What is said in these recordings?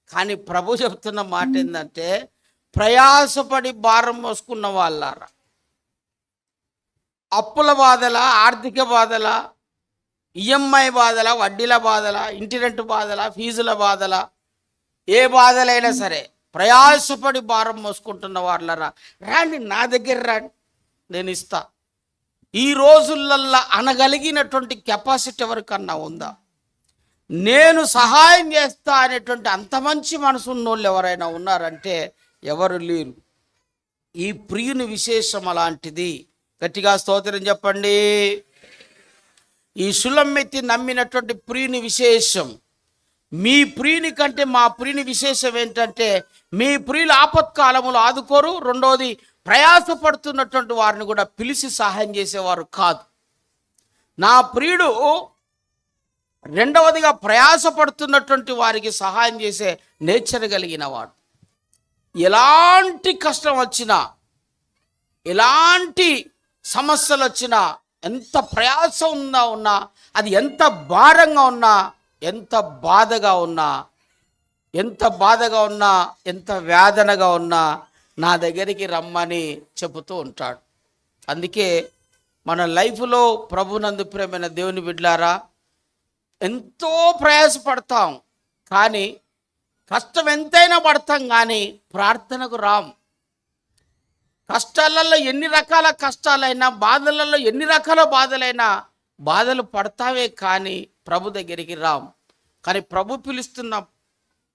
కానీ ప్రభు చెప్తున్న మాట ఏంటంటే, ప్రయాసపడి భారం మోసుకున్న వాళ్ళారా, అప్పుల బాధల, ఆర్థిక బాధల, ఈఎంఐ బాధల, వడ్డీల బాధల, ఇంటి రెంట్ బాధల, ఫీజుల బాధల, ఏ బాధలైనా సరే ప్రయాసపడి భారం మోసుకుంటున్న వాళ్ళరా రాండి, నా దగ్గర రాండి, నేను ఇస్తా. ఈ రోజులల్లో అనగలిగినటువంటి కెపాసిటీ ఎవరికన్నా ఉందా? నేను సహాయం చేస్తా అనేటువంటి అంత మంచి మనసు ఉన్నోళ్ళు ఎవరైనా ఉన్నారంటే ఎవరు లేరు. ఈ ప్రియుని విశేషం అలాంటిది. గట్టిగా స్తోత్రం చెప్పండి. ఈ సులమ్మెత్తి నమ్మినటువంటి ప్రియుని విశేషం, మీ ప్రియుని కంటే మా ప్రియుని విశేషం ఏంటంటే, మీ ప్రియులు ఆపత్కాలములు ఆదుకోరు. రెండోది, ప్రయాసపడుతున్నటువంటి వారిని కూడా పిలిచి సహాయం చేసేవారు కాదు. నా ప్రియుడు రెండవదిగా ప్రయాసపడుతున్నటువంటి వారికి సహాయం చేసే నేచర్ కలిగిన వాడు. ఎలాంటి కష్టం వచ్చినా, ఎలాంటి సమస్యలు వచ్చినా, ఎంత ప్రయాస ఉన్నా, అది ఎంత భారంగా ఉన్నా, ఎంత బాధగా ఉన్నా, ఎంత వేదనగా ఉన్నా నా దగ్గరికి రమ్మని చెబుతూ ఉంటాడు. అందుకే మన లైఫ్లో ప్రభునందు ప్రేమైన దేవుని బిడ్డలారా, ఎంతో ప్రయాసపడతాం, కానీ కష్టం ఎంతైనా పడతాం, కానీ ప్రార్థనకు రాం. కష్టాలలో ఎన్ని రకాల కష్టాలైనా, బాధలలో ఎన్ని రకాల బాధలైనా బాధలు పడతావే, కానీ ప్రభు దగ్గరికి రాం. కానీ ప్రభు పిలుస్తున్న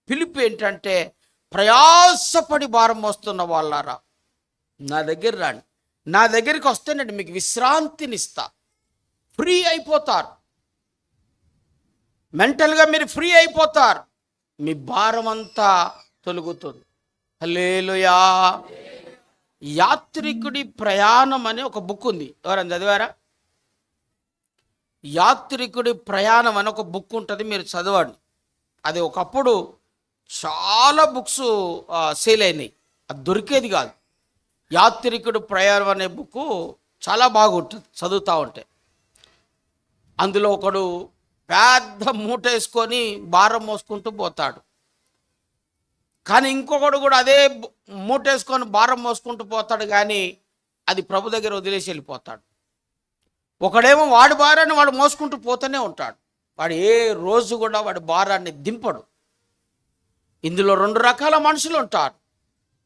పిలుపు ఏంటంటే, ప్రయాసపడి భారం మోస్తున్న వాళ్ళారా నా దగ్గర రండి. నా దగ్గరికి వస్తే నేను మీకు విశ్రాంతినిస్తా. ఫ్రీ అయిపోతారు, మెంటల్గా మీరు ఫ్రీ అయిపోతారు, మీ భారం అంతా తొలగుతుంది. హల్లెలూయా. యాత్రికుడి ప్రయాణం అనే ఒక బుక్ ఉంది, ఎవరైనా చదివారా? యాత్రికుడి ప్రయాణం అని ఒక బుక్ ఉంటుంది, మీరు చదవండి. అది ఒకప్పుడు చాలా బుక్స్ సేల్ అయినాయి, అది దొరికేది కాదు. యాత్రికుడు ప్రయాణం అనే బుక్ చాలా బాగుంటుంది చదువుతూ ఉంటే. అందులో ఒకడు పెద్ద మూట వేసుకొని భారం మోసుకుంటూ పోతాడు, కానీ ఇంకొకడు కూడా అదే మూట వేసుకొని భారం మోసుకుంటూ పోతాడు, కానీ అది ప్రభు దగ్గర వదిలేసి వెళ్ళిపోతాడు. ఒకడేమో వాడి భారాన్ని వాడు మోసుకుంటూ పోతూనే ఉంటాడు, వాడు ఏ రోజు కూడా వాడి భారాన్ని దింపడు. ఇందులో రెండు రకాల మనుషులు ఉంటారు.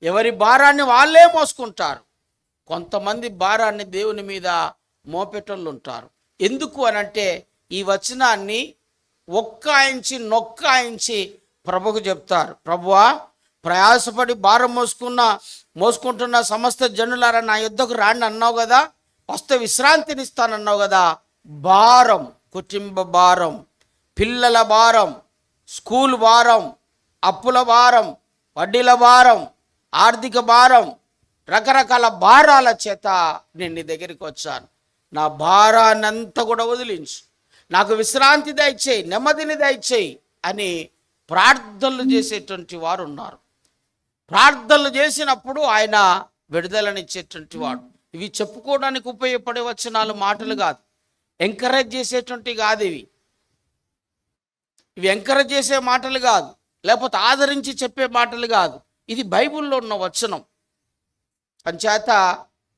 ఎవరి భారాన్ని వాళ్ళే మోసుకుంటారు. కొంతమంది భారాన్ని దేవుని మీద మోపెటోళ్ళు ఉంటారు. ఎందుకు అనంటే, ఈ వచనాన్ని నొక్కాయించి ప్రభుకు చెప్తారు. ప్రభువా, ప్రయాసపడి భారం మోసుకుంటున్న సమస్త జనులారా నా యుద్ధకు రాండి అన్నావు కదా, వస్తే విశ్రాంతినిస్తానన్నావు కదా. భారం, కుటుంబ భారం, పిల్లల భారం, స్కూల్ భారం, అప్పుల భారం, వడ్డీల భారం, ఆర్థిక భారం, రకరకాల భారాల చేత నేను నీ దగ్గరికి వచ్చాను. నా భారాన్ని అంతా కూడా వదిలించు, నాకు విశ్రాంతి దయచేయి, నెమ్మదిని దయచేయి అని ప్రార్థనలు చేసేటువంటి వారు ఉన్నారు. ప్రార్థనలు చేసినప్పుడు ఆయన విడుదలనిచ్చేటువంటి వాడు. ఇవి చెప్పుకోవడానికి ఉపయోగపడే వచనాలు, మాటలు కాదు, ఎంకరేజ్ చేసేటువంటి కాదు. ఇవి ఎంకరేజ్ చేసే మాటలు కాదు, లేకపోతే ఆదరించి చెప్పే మాటలు కాదు. ఇది బైబిల్లో ఉన్న వచనం. అంచేత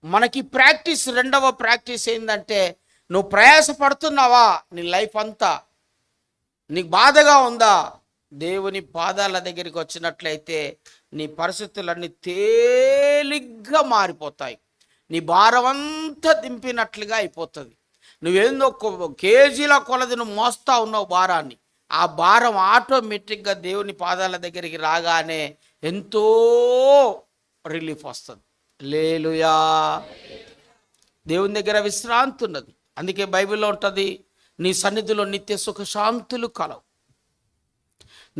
మనకి ప్రాక్టీస్, రెండవ ప్రాక్టీస్ ఏంటంటే, నువ్వు ప్రయాసపడుతున్నావా, నీ లైఫ్ అంతా నీకు బాధగా ఉందా, దేవుని పాదాల దగ్గరికి వచ్చినట్లయితే నీ పరిస్థితులన్నీ తేలిగ్గా మారిపోతాయి. నీ భారం అంతా దింపినట్లుగా అయిపోతుంది. నువ్వేందో కేజీల కొలది నువ్వు మోస్తా ఉన్నావు భారాన్ని, ఆ భారం ఆటోమేటిక్గా దేవుని పాదాల దగ్గరికి రాగానే ఎంతో రిలీఫ్ వస్తుంది. హల్లెలూయా. దేవుని దగ్గర విశ్రాంతి ఉన్నది. అందుకే బైబిల్లో ఉంటుంది, నీ సన్నిధిలో నిత్య సుఖశాంతులు కలవు,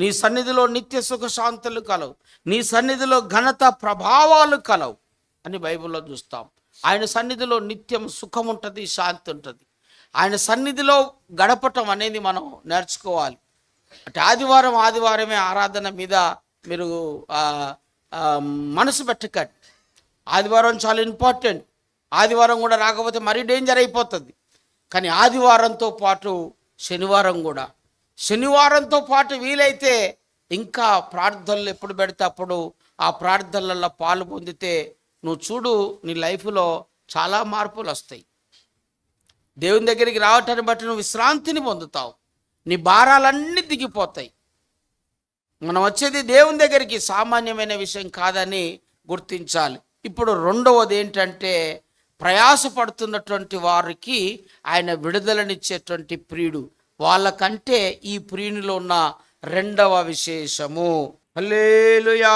నీ సన్నిధిలో నిత్య సుఖశాంతులు కలవు, నీ సన్నిధిలో ఘనత ప్రభావాలు కలవు అని బైబిల్లో చూస్తాం. ఆయన సన్నిధిలో నిత్యం సుఖం ఉంటుంది, శాంతి ఉంటుంది. ఆయన సన్నిధిలో గడపటం అనేది మనం నేర్చుకోవాలి. అంటే ఆదివారమే ఆరాధన మీద మీరు మనసు పెట్టకండి. ఆదివారం చాలా ఇంపార్టెంట్. ఆదివారం కూడా రాకపోతే మరీ డేంజర్ అయిపోతుంది. కానీ ఆదివారంతో పాటు శనివారంతో పాటు వీలైతే ఇంకా ప్రార్థనలు ఎప్పుడు పెడితే అప్పుడు ఆ ప్రార్థనలలో పాలు పొందితే నువ్వు చూడు, నీ లైఫ్లో చాలా మార్పులు వస్తాయి. దేవుని దగ్గరికి రావటాన్ని బట్టి నువ్వు విశ్రాంతిని పొందుతావు, నీ భారాలన్నీ దిగిపోతాయి. మనం వచ్చేది దేవుని దగ్గరికి సామాన్యమైన విషయం కాదని గుర్తించాలి. ఇప్పుడు రెండవది ఏంటంటే, ప్రయాసపడుతున్నటువంటి వారికి ఆయన విడుదలనిచ్చేటువంటి ప్రియుడు. వాళ్ళకంటే ఈ ప్రియునిలో ఉన్న రెండవ విశేషము. హల్లెలూయా.